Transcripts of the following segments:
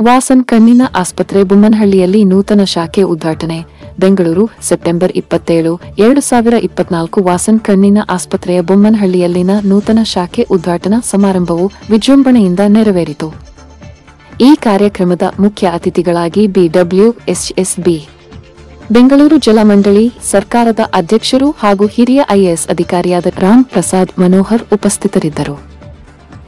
ವಾಸನ್ ಕಣ್ಣಿನ ಆಸ್ಪತ್ರೆ ಬೊಮ್ಮನಹಳ್ಳಿಯಲ್ಲಿ ನೂತನ ಶಾಖೆ ಉದ್ಘಾಟನೆ. ಬೆಂಗಳೂರು, ಸೆಪ್ಟೆಂಬರ್ 27, 2024 ವಾಸನ್ ಕಣ್ಣಿನ ಆಸ್ಪತ್ರೆಯ ಬೊಮ್ಮನಹಳ್ಳಿಯಲ್ಲಿನ ನೂತನ ಶಾಖೆ ಉದ್ಘಾಟನಾ ಸಮಾರಂಭವು ವಿಜೃಂಭಣೆಯಿಂದ ನೆರವೇರಿತು. ಈ ಕಾರ್ಯಕ್ರಮದ ಮುಖ್ಯ ಅತಿಥಿಗಳಾಗಿ BWSSB ಬೆಂಗಳೂರು ಜಲಮಂಡಳಿ ಸರ್ಕಾರದ ಅಧ್ಯಕ್ಷರು ಹಾಗೂ ಹಿರಿಯ IAS ಅಧಿಕಾರಿಯಾದ ರಾಮ್ ಪ್ರಸಾದ್ ಮನೋಹರ್ ಉಪಸ್ಥಿತರಿದ್ದರು.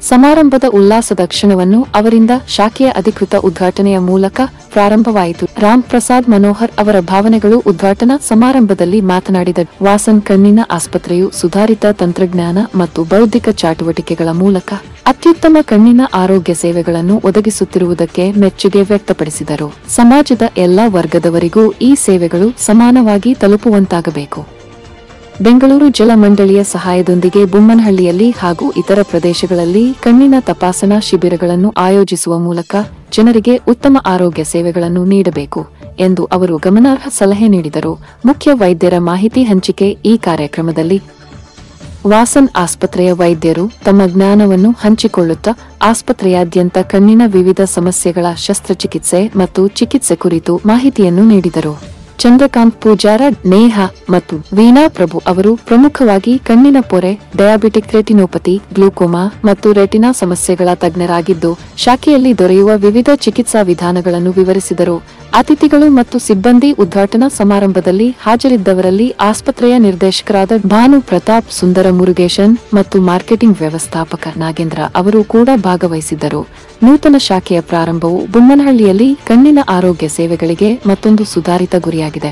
ಸಮಾರಂಭದ ಉಲ್ಲಾಸದ ಕ್ಷಣವನ್ನು ಅವರಿಂದ ಶಾಖೆಯ ಅಧಿಕೃತ ಉದ್ಘಾಟನೆಯ ಮೂಲಕ ಪ್ರಾರಂಭವಾಯಿತು. ರಾಮ್ ಪ್ರಸಾದ್ ಮನೋಹರ್ ಅವರ ಭಾವನೆಗಳು ಉದ್ಘಾಟನಾ ಸಮಾರಂಭದಲ್ಲಿ ಮಾತನಾಡಿದ ವಾಸನ್ ಕಣ್ಣಿನ ಆಸ್ಪತ್ರೆಯು ಸುಧಾರಿತ ತಂತ್ರಜ್ಞಾನ ಮತ್ತು ಬೌದ್ಧಿಕ ಚಟುವಟಿಕೆಗಳ ಮೂಲಕ ಅತ್ಯುತ್ತಮ ಕಣ್ಣಿನ ಆರೋಗ್ಯ ಸೇವೆಗಳನ್ನು ಒದಗಿಸುತ್ತಿರುವುದಕ್ಕೆ ಮೆಚ್ಚುಗೆ ವ್ಯಕ್ತಪಡಿಸಿದರು. ಸಮಾಜದ ಎಲ್ಲಾ ವರ್ಗದವರಿಗೂ ಈ ಸೇವೆಗಳು ಸಮಾನವಾಗಿ ತಲುಪುವಂತಾಗಬೇಕು. ಬೆಂಗಳೂರು ಜಲಮಂಡಳಿಯ ಸಹಾಯದೊಂದಿಗೆ ಬೊಮ್ಮನಹಳ್ಳಿಯಲ್ಲಿ ಹಾಗೂ ಇತರ ಪ್ರದೇಶಗಳಲ್ಲಿ ಕಣ್ಣಿನ ತಪಾಸಣಾ ಶಿಬಿರಗಳನ್ನು ಆಯೋಜಿಸುವ ಮೂಲಕ ಜನರಿಗೆ ಉತ್ತಮ ಆರೋಗ್ಯ ಸೇವೆಗಳನ್ನು ನೀಡಬೇಕು ಎಂದು ಅವರು ಗಮನಾರ್ಹ ಸಲಹೆ ನೀಡಿದರು. ಮುಖ್ಯ ವೈದ್ಯರ ಮಾಹಿತಿ ಹಂಚಿಕೆ. ಈ ಕಾರ್ಯಕ್ರಮದಲ್ಲಿ ವಾಸನ್ ಆಸ್ಪತ್ರೆಯ ವೈದ್ಯರು ತಮ್ಮ ಜ್ಞಾನವನ್ನು ಹಂಚಿಕೊಳ್ಳುತ್ತಾ ಆಸ್ಪತ್ರೆಯಾದ್ಯಂತ ಕಣ್ಣಿನ ವಿವಿಧ ಸಮಸ್ಯೆಗಳ ಶಸ್ತ್ರಚಿಕಿತ್ಸೆ ಮತ್ತು ಚಿಕಿತ್ಸೆ ಕುರಿತು ಮಾಹಿತಿಯನ್ನು ನೀಡಿದರು. ಚಂದ್ರಕಾಂತ್ ಪೂಜಾರ, ನೇಹಾ ಮತ್ತು ವೀಣಾ ಪ್ರಭು ಅವರು ಪ್ರಮುಖವಾಗಿ ಕಣ್ಣಿನ ಪೊರೆ, ಡಯಾಬಿಟಿಕ್ ರೆಟಿನೋಪತಿ, ಗ್ಲೂಕೋಮಾ ಮತ್ತು ರೆಟಿನಾ ಸಮಸ್ಯೆಗಳ ತಜ್ಞರಾಗಿದ್ದು ಶಾಖೆಯಲ್ಲಿ ದೊರೆಯುವ ವಿವಿಧ ಚಿಕಿತ್ಸಾ ವಿಧಾನಗಳನ್ನು ವಿವರಿಸಿದರು. ಅತಿಥಿಗಳು ಮತ್ತು ಸಿಬ್ಬಂದಿ ಉದ್ಘಾಟನಾ ಸಮಾರಂಭದಲ್ಲಿ ಹಾಜರಿದ್ದವರಲ್ಲಿ ಆಸ್ಪತ್ರೆಯ ನಿರ್ದೇಶಕರಾದ ಭಾನು ಪ್ರತಾಪ್, ಸುಂದರ ಮುರುಗೇಶನ್ ಮತ್ತು ಮಾರ್ಕೆಟಿಂಗ್ ವ್ಯವಸ್ಥಾಪಕ ನಾಗೇಂದ್ರ ಅವರು ಕೂಡ ಭಾಗವಹಿಸಿದ್ದರು. ನೂತನ ಶಾಖೆಯ ಪ್ರಾರಂಭವು ಬೊಮ್ಮನಹಳ್ಳಿಯಲ್ಲಿ ಕಣ್ಣಿನ ಆರೋಗ್ಯ ಸೇವೆಗಳಿಗೆ ಮತ್ತೊಂದು ಸುಧಾರಿತ ಗುರಿಯಾಗಿದೆ.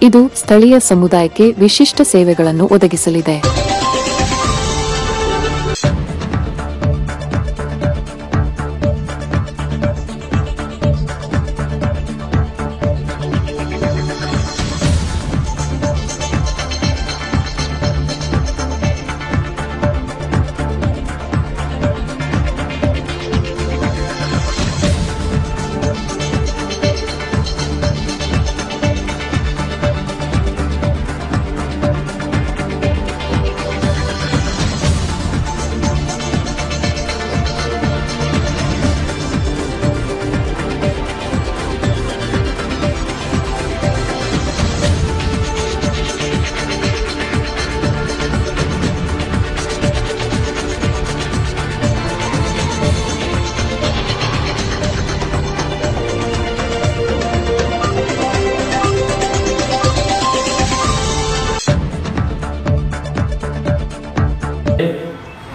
ಇದು ಸ್ಥಳೀಯ ಸಮುದಾಯಕ್ಕೆ ವಿಶಿಷ್ಟ ಸೇವೆಗಳನ್ನು ಒದಗಿಸಲಿದೆ.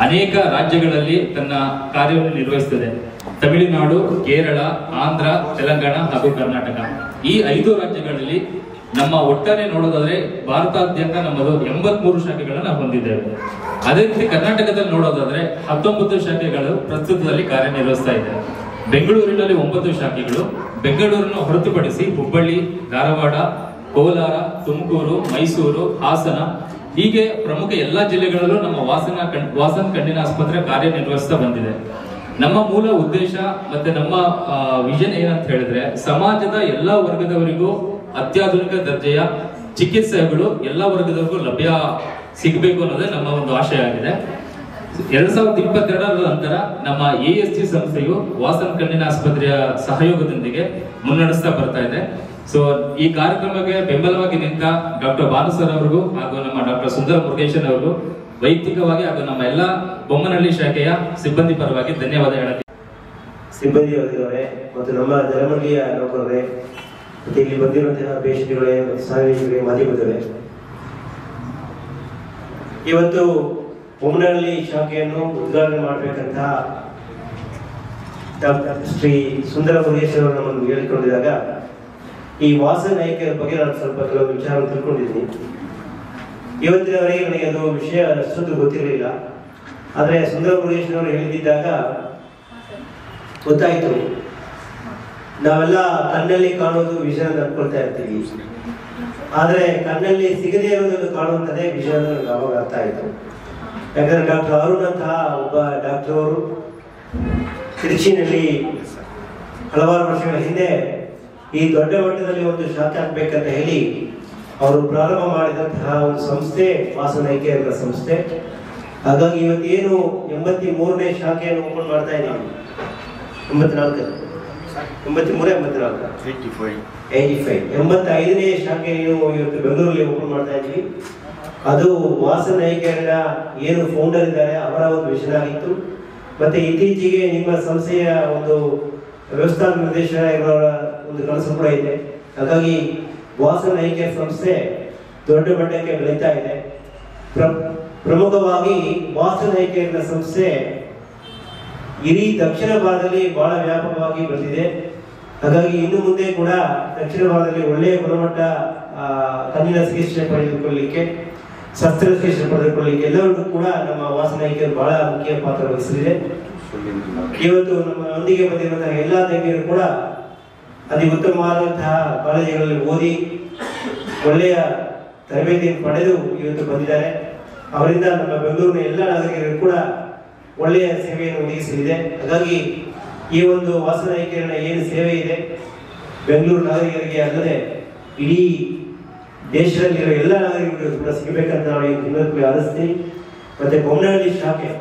ಅನೇಕ ರಾಜ್ಯಗಳಲ್ಲಿ ತನ್ನ ಕಾರ್ಯವನ್ನು ನಿರ್ವಹಿಸುತ್ತದೆ. ತಮಿಳುನಾಡು, ಕೇರಳ, ಆಂಧ್ರ, ತೆಲಂಗಾಣ ಹಾಗೂ ಕರ್ನಾಟಕ. ಈ 5 ರಾಜ್ಯಗಳಲ್ಲಿ ನಮ್ಮ ಒಟ್ಟಾರೆ ನೋಡೋದಾದ್ರೆ ಭಾರತಾದ್ಯಂತ ನಮ್ಮದು 83 ಶಾಖೆಗಳನ್ನು ನಾವು ಹೊಂದಿದ್ದೇವೆ. ಅದೇ ರೀತಿ ಕರ್ನಾಟಕದಲ್ಲಿ ನೋಡೋದಾದ್ರೆ 19 ಶಾಖೆಗಳು ಪ್ರಸ್ತುತದಲ್ಲಿ ಕಾರ್ಯನಿರ್ವಹಿಸ್ತಾ ಇದೆ. ಬೆಂಗಳೂರಿನಲ್ಲಿ 9 ಶಾಖೆಗಳು. ಬೆಂಗಳೂರನ್ನು ಹೊರತುಪಡಿಸಿ ಹುಬ್ಬಳ್ಳಿ, ಧಾರವಾಡ, ಕೋಲಾರ, ತುಮಕೂರು, ಮೈಸೂರು, ಹಾಸನ ಹೀಗೆ ಪ್ರಮುಖ ಎಲ್ಲಾ ಜಿಲ್ಲೆಗಳಲ್ಲೂ ನಮ್ಮ ವಾಸನ್ ಕಣ್ಣಿನ ಆಸ್ಪತ್ರೆ ಕಾರ್ಯನಿರ್ವಹಿಸ್ತಾ ಬಂದಿದೆ. ನಮ್ಮ ಮೂಲ ಉದ್ದೇಶ ಮತ್ತೆ ನಮ್ಮ ವಿಷನ್ ಏನಂತ ಹೇಳಿದ್ರೆ ಸಮಾಜದ ಎಲ್ಲಾ ವರ್ಗದವರಿಗೂ ಅತ್ಯಾಧುನಿಕ ದರ್ಜೆಯ ಚಿಕಿತ್ಸೆಗಳು ಎಲ್ಲಾ ವರ್ಗದವರಿಗೂ ಲಭ್ಯ ಸಿಗಬೇಕು ಅನ್ನೋದೇ ನಮ್ಮ ಒಂದು ಆಶಯ ಆಗಿದೆ. 2022 ನಂತರ ನಮ್ಮ ASG ಸಂಸ್ಥೆಯು ವಾಸನ್ ಕಣ್ಣಿನ ಆಸ್ಪತ್ರೆಯ ಸಹಯೋಗದೊಂದಿಗೆ ಮುನ್ನಡೆಸ್ತಾ ಬರ್ತಾ ಇದೆ. ಸೊ ಈ ಕಾರ್ಯಕ್ರಮಕ್ಕೆ ಬೆಂಬಲವಾಗಿ ನಿಂತ ಡಾಕ್ಟರ್ ಭಾನು ಸರ್ ಅವರಿಗೂ ಹಾಗೂ ನಮ್ಮ ಡಾಕ್ಟರ್ ಸುಂದರ ಮುರುಗೇಶನ್ ಅವರಿಗೂ ವೈಯಕ್ತಿಕವಾಗಿ ಹಾಗೂ ನಮ್ಮ ಎಲ್ಲ ಬೊಮ್ಮನಹಳ್ಳಿ ಶಾಖೆಯ ಸಿಬ್ಬಂದಿ ಪರವಾಗಿ ಧನ್ಯವಾದ ಹೇಳುತ್ತೇನೆ. ಸಿಬ್ಬಂದಿ ವರ್ಗದವರೇ ಮತ್ತು ನಮ್ಮ ಜಲಮಂಡಳಿಯ ನೌಕರರೇ ಮತ್ತು ಇಲ್ಲಿ ಬಂದಿರುವಂತಹ ಪೇಷಂಟ್ಗಳೇ ಮತ್ತು ಸಾರ್ವಜನಿಕರೇ, ಮಾಧ್ಯಮದವರೇ, ಇವತ್ತು ಬೊಮ್ಮನಹಳ್ಳಿ ಶಾಖೆಯನ್ನು ಉದ್ಘಾಟನೆ ಮಾಡಬೇಕಂತ ಡಾಕ್ಟರ್ ಶ್ರೀ ಸುಂದರ ಮುರುಗೇಶ್ ಅವರು ನಮ್ಮನ್ನು ಹೇಳಿಕೊಂಡಿದ್ದಾಗ ಈ ವಾಸನ್ ಐಕ್ಯರ ಬಗ್ಗೆ ನಾನು ಸ್ವಲ್ಪ ಕೆಲವು ವಿಚಾರ ತಿಳ್ಕೊಂಡಿದ್ದೀನಿ. ಇವತ್ತಿನವರೆಗೆ ನನಗೆ ಅದು ವಿಷಯ ಅಷ್ಟೊಂದು ಗೊತ್ತಿರಲಿಲ್ಲ. ಆದರೆ ಸುಂದರ ಮುರುಗೇಶ್ ಅವರು ಹೇಳಿದ್ದಾಗ ಗೊತ್ತಾಯಿತು. ನಾವೆಲ್ಲ ಕಣ್ಣಲ್ಲಿ ಕಾಣೋದು ವಿಷಯ ಅನ್ಕೊಳ್ತಾ ಇರ್ತೀವಿ, ಆದರೆ ಕಣ್ಣಲ್ಲಿ ಸಿಗದೇ ಇರೋದನ್ನು ಕಾಣುವಂಥದ್ದೇ ವಿಷಯ ನನಗೆ ಅವಾಗ ಅರ್ಥ ಆಯಿತು. ಯಾಕಂದ್ರೆ ಡಾಕ್ಟರ್ ಅರುಣ್ ಅಂತಹ ಒಬ್ಬ ಡಾಕ್ಟರ್ ಅವರು ತಿರುಚಿನಲ್ಲಿ ಹಲವಾರು ವರ್ಷಗಳ ಹಿಂದೆ ಈ ದೊಡ್ಡ ಮಟ್ಟದಲ್ಲಿ ಒಂದು ಶಾಖೆ ಹಾಕ್ಬೇಕಂತ ಹೇಳಿ ಅವರು ಪ್ರಾರಂಭ ಮಾಡಿದಂತಹ ಒಂದು ಸಂಸ್ಥೆ ವಾಸನ್ ಐಕ್ಯರ ಸಂಸ್ಥೆ. ಹಾಗಾಗಿ ಇವತ್ತೇನು 83ನೇ ಶಾಖೆಯನ್ನು ಓಪನ್ ಮಾಡ್ತಾ ಇದ್ದೀವಿ 84 85ನೇ ಶಾಖೆ ಇವತ್ತು ಬೆಂಗಳೂರಲ್ಲಿ ಓಪನ್ ಮಾಡ್ತಾ ಇದ್ವಿ. ಅದು ವಾಸನ್ ಐ ಕೇರ್ನ ಏನು ಫೌಂಡರ್ ಇದ್ದಾರೆ ಅವರ ಒಂದು ವಿಷನ್ ಆಗಿತ್ತು. ಮತ್ತೆ ಇತ್ತೀಚೆಗೆ ನಿಮ್ಮ ಸಂಸ್ಥೆಯ ಒಂದು ವ್ಯವಸ್ಥಾಪಕ ನಿರ್ದೇಶಕರ ಒಂದು ಕನಸು ಕೂಡ ಇದೆ. ಹಾಗಾಗಿ ವಾಸನ್ ಐ ಕೇರ್ ಸಂಸ್ಥೆ ದೊಡ್ಡ ಮಟ್ಟಕ್ಕೆ ಬೆಳೀತಾ ಇದೆ. ಪ್ರಮುಖವಾಗಿ ವಾಸನ್ ಐ ಕೇರ್ನ ಸಂಸ್ಥೆ ಇಡೀ ದಕ್ಷಿಣ ಭಾರತದಲ್ಲಿ ಬಹಳ ವ್ಯಾಪಕವಾಗಿ ಬಂದಿದೆ. ಹಾಗಾಗಿ ಇನ್ನು ಮುಂದೆ ಕೂಡ ದಕ್ಷಿಣ ಭಾರತದಲ್ಲಿ ಒಳ್ಳೆಯ ಗುಣಮಟ್ಟ ಕಣ್ಣಿನ ಚಿಕಿತ್ಸೆ ಪಡೆದುಕೊಳ್ಳಲಿಕ್ಕೆ, ಶಸ್ತ್ರಚಿಕಿತ್ಸೆ ಪಡೆದುಕೊಳ್ಳಲಿಕ್ಕೆ ಎಲ್ಲರಿಗೂ ಕೂಡ ನಮ್ಮ ವಾಸನ್ ಐ ಕೇರ್ ಬಹಳ ಮುಖ್ಯ ಪಾತ್ರ ವಹಿಸಲಿದೆ. ಇವತ್ತು ನಮ್ಮೊಂದಿಗೆ ಬಂದಿರುವಂತಹ ಎಲ್ಲಾ ತಂಗಿಯರು ಕೂಡ ಅತಿ ಉತ್ತಮವಾದಂತಹ ಕಾಲೇಜುಗಳಲ್ಲಿ ಓದಿ ಒಳ್ಳೆಯ ತರಬೇತಿಯನ್ನು ಪಡೆದು ಇವತ್ತು ಬಂದಿದ್ದಾರೆ. ಅವರಿಂದ ನಮ್ಮ ಬೆಂಗಳೂರಿನ ಎಲ್ಲ ನಾಗರಿಕರಿಗೂ ಕೂಡ ಒಳ್ಳೆಯ ಸೇವೆಯನ್ನು ಒದಗಿಸಲಿದೆ. ಹಾಗಾಗಿ ಈ ಒಂದು ವಾಸನ್ ಐ ಕೇರ್ನ ಏನು ಸೇವೆ ಇದೆ ಬೆಂಗಳೂರು ನಾಗರಿಕರಿಗೆ ಅಲ್ಲದೆ ಇಡೀ ದೇಶದಲ್ಲಿರುವ ಎಲ್ಲ ನಾಗರಿಕರಿಗೂ ಕೂಡ ಸಿಗಬೇಕಂತ ನಾವು ಈ ಆರಿಸ್ತೀನಿ. ಮತ್ತೆ ಬೊಮ್ಮನಹಳ್ಳಿ ಶಾಖೆ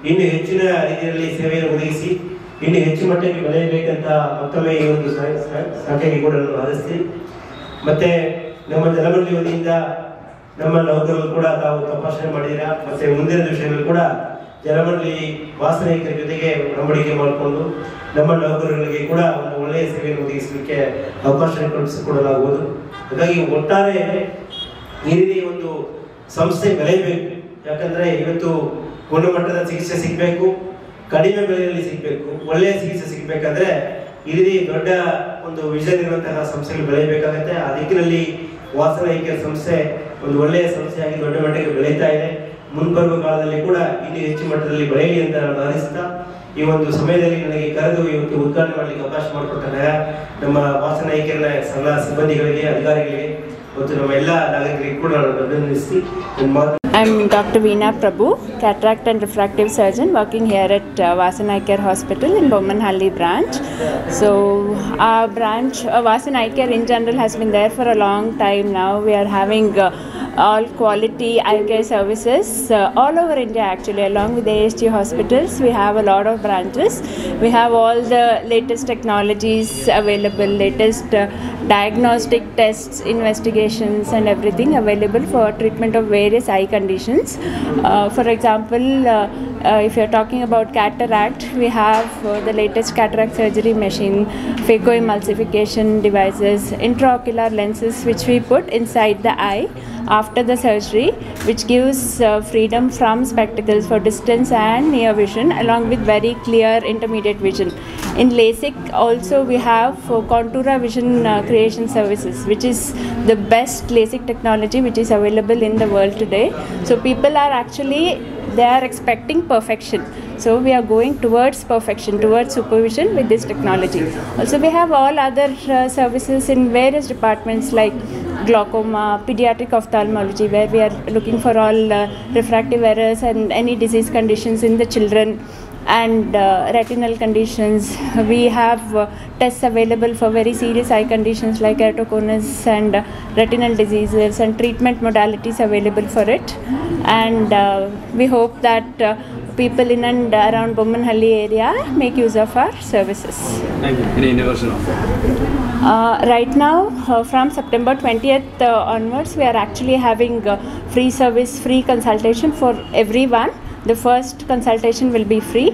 ಇನ್ನು ಹೆಚ್ಚಿನ ರೀತಿಯಲ್ಲಿ ಸೇವೆಯನ್ನು ಒದಗಿಸಿ ಇನ್ನು ಹೆಚ್ಚು ಮಟ್ಟಕ್ಕೆ ಬೆಳೆಯಬೇಕಂತ ಮತ್ತೊಮ್ಮೆ ಈ ಒಂದು ಶಾಖೆಗೆ ಕೂಡ ಆರಿಸ್ತೀನಿ. ಮತ್ತೆ ನಮ್ಮ ಜಲಮಂಡಳಿ ವತಿಯಿಂದ ನಮ್ಮ ನೌಕರರು ಕೂಡ ತಾವು ತಪಾಸಣೆ ಮಾಡಿದ್ದೀರಾ. ಮತ್ತೆ ಮುಂದಿನ ದಿವಸಗಳಲ್ಲಿ ಕೂಡ ಜಲಮಂಡಳಿ ವಾಸನ್ ಐ ಕೇರ್ ಜೊತೆಗೆ ಒಡಂಬಡಿಕೆ ಮಾಡಿಕೊಂಡು ನಮ್ಮ ನೌಕರರಿಗೆ ಕೂಡ ಒಂದು ಒಳ್ಳೆಯ ಸೇವೆಯನ್ನು ಒದಗಿಸಲಿಕ್ಕೆ ಅವಕಾಶ ಕಲ್ಪಿಸಿಕೊಡಲಾಗುವುದು. ಹಾಗಾಗಿ ಒಟ್ಟಾರೆ ಈ ರೀತಿ ಒಂದು ಸಂಸ್ಥೆ ಬೆಳೆಯಬೇಕು. ಯಾಕಂದ್ರೆ ಇವತ್ತು ಗುಣಮಟ್ಟದ ಚಿಕಿತ್ಸೆ ಸಿಗಬೇಕು, ಕಡಿಮೆ ಬೆಲೆಯಲ್ಲಿ ಸಿಗಬೇಕು, ಒಳ್ಳೆಯ ಚಿಕಿತ್ಸೆ ಸಿಗಬೇಕಂದ್ರೆ ಈ ರೀತಿ ದೊಡ್ಡ ಒಂದು ವಿಷನ್ ಇರುವಂತಹ ಸಂಸ್ಥೆಗಳು ಬೆಳೆಯಬೇಕಾಗುತ್ತೆ. ಆ ದಿಕ್ಕಿನಲ್ಲಿ ವಾಸನ್ ಐ ಕೇರ್ ಸಂಸ್ಥೆ ಒಂದು ಒಳ್ಳೆಯ ಸಂಸ್ಥೆಯಾಗಿ ದೊಡ್ಡ ಮಟ್ಟಕ್ಕೆ ಬೆಳೀತಾ ಇದೆ. ಮುಂಬರುವ ಕಾಲದಲ್ಲಿ ಕೂಡ ಇಲ್ಲಿ ಹೆಚ್ಚು ಮಟ್ಟದಲ್ಲಿ ಬೆಳೆಯಲಿ ಅಂತ ನಾನು ಆರಿಸ್ತಾ ಈ ಒಂದು ಸಮಯದಲ್ಲಿ ನನಗೆ ಕರೆದು ಇವತ್ತು ಉದ್ಘಾಟನೆ ಮಾಡಲಿಕ್ಕೆ ಅವಕಾಶ ಮಾಡಿಕೊಟ್ಟಾಗ ನಮ್ಮ ವಾಸನ್ ಐ ಕೇರ್ನ ಎಲ್ಲ ಸಿಬ್ಬಂದಿಗಳಿಗೆ, ಅಧಿಕಾರಿಗಳಿಗೆ ಮತ್ತು ನಮ್ಮ ಎಲ್ಲ ನಾಗರಿಕರಿಗೆ ಕೂಡ ನಾನು ಅಭಿನಂದಿಸಿ I'm Dr. Veena Prabhu, cataract and refractive surgeon working here at Vasan Eye Care Hospital in Bommanhalli branch. So our branch, Vasan Eye Care in general has been there for a long time now. We are having all quality eye care services all over India actually. Along with the ASG hospitals, we have a lot of branches. We have all the latest technologies available, latest diagnostic tests, investigations and everything available for treatment of various eye conditions. For example, if you're talking about cataract, we have the latest cataract surgery machine, phacoemulsification devices, intraocular lenses which we put inside the eye after the surgery, which gives freedom from spectacles for distance and near vision along with very clear intermediate vision. In LASIK also we have Contura Vision creation services, which is the best LASIK technology which is available in the world today. So people are actually, they are expecting perfection. So we are going towards perfection, towards supervision with this technology. Also we have all other services in various departments like glaucoma, pediatric ophthalmology, where we are looking for all refractive errors and any disease conditions in the children, and retinal conditions. We have tests available for very serious eye conditions like keratoconus and retinal diseases, and treatment modalities available for it. And we hope that people in and around Bommanhalli area make use of our services. Thank you. Any innovation? Right now, from September 20th onwards, we are actually having free service, free consultation for everyone. The first consultation will be free,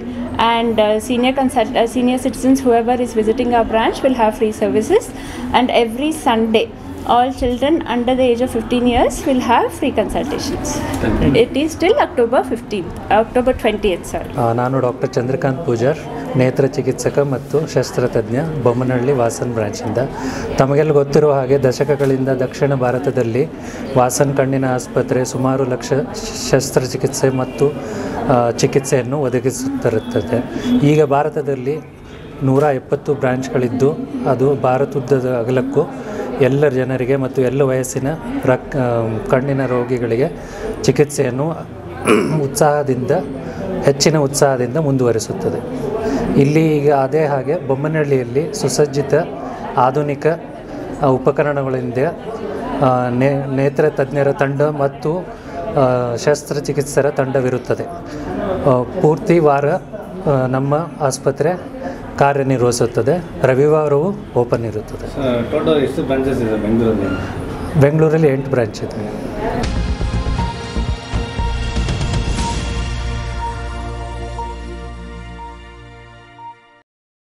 and senior citizens, whoever is visiting our branch, will have free services. And every Sunday, all children under the age of 15 years will have free consultations. It is till October 20th. Sorry. ನಾನು doctor Chandrakant Pujar, ನೇತ್ರ ಚಿಕಿತ್ಸಕ ಮತ್ತು ಶಸ್ತ್ರತಜ್ಞ, ಬೊಮ್ಮನಹಳ್ಳಿ ವಾಸನ್ ಬ್ರಾಂಚಿಂದ. ತಮಗೆಲ್ಲ ಗೊತ್ತಿರುವ ಹಾಗೆ ದಶಕಗಳಿಂದ ದಕ್ಷಿಣ ಭಾರತದಲ್ಲಿ ವಾಸನ್ ಕಣ್ಣಿನ ಆಸ್ಪತ್ರೆ ಸುಮಾರು ಲಕ್ಷ ಶಸ್ತ್ರಚಿಕಿತ್ಸೆ ಮತ್ತು ಚಿಕಿತ್ಸೆಯನ್ನು ಒದಗಿಸುತ್ತಿರುತ್ತದೆ. ಈಗ ಭಾರತದಲ್ಲಿ 170 ಬ್ರಾಂಚ್ಗಳಿದ್ದು ಅದು ಭಾರತದ ಅಗಲಕ್ಕೂ ಎಲ್ಲ ಜನರಿಗೆ ಮತ್ತು ಎಲ್ಲ ವಯಸ್ಸಿನ ಕಣ್ಣಿನ ರೋಗಿಗಳಿಗೆ ಚಿಕಿತ್ಸೆಯನ್ನು ಹೆಚ್ಚಿನ ಉತ್ಸಾಹದಿಂದ ಮುಂದುವರಿಸುತ್ತದೆ. ಇಲ್ಲಿ ಈಗ ಅದೇ ಹಾಗೆ ಬೊಮ್ಮನಹಳ್ಳಿಯಲ್ಲಿ ಸುಸಜ್ಜಿತ ಆಧುನಿಕ ಉಪಕರಣಗಳಿಂದ ನೇತ್ರ ತಜ್ಞರ ತಂಡ ಮತ್ತು ಶಸ್ತ್ರಚಿಕಿತ್ಸರ ತಂಡವಿರುತ್ತದೆ. ಪೂರ್ತಿ ವಾರ ನಮ್ಮ ಆಸ್ಪತ್ರೆ ಕಾರ್ಯನಿರ್ವಹಿಸುತ್ತದೆ. ರವಿವಾರವೂ ಓಪನ್ ಇರುತ್ತದೆ. ಟೋಟಲ್ ಎಷ್ಟು ಬ್ರಾಂಚಸ್ ಇದೆ ಬೆಂಗಳೂರಲ್ಲಿ? ಬೆಂಗಳೂರಲ್ಲಿ 8 ಬ್ರಾಂಚ್ ಇದೆ.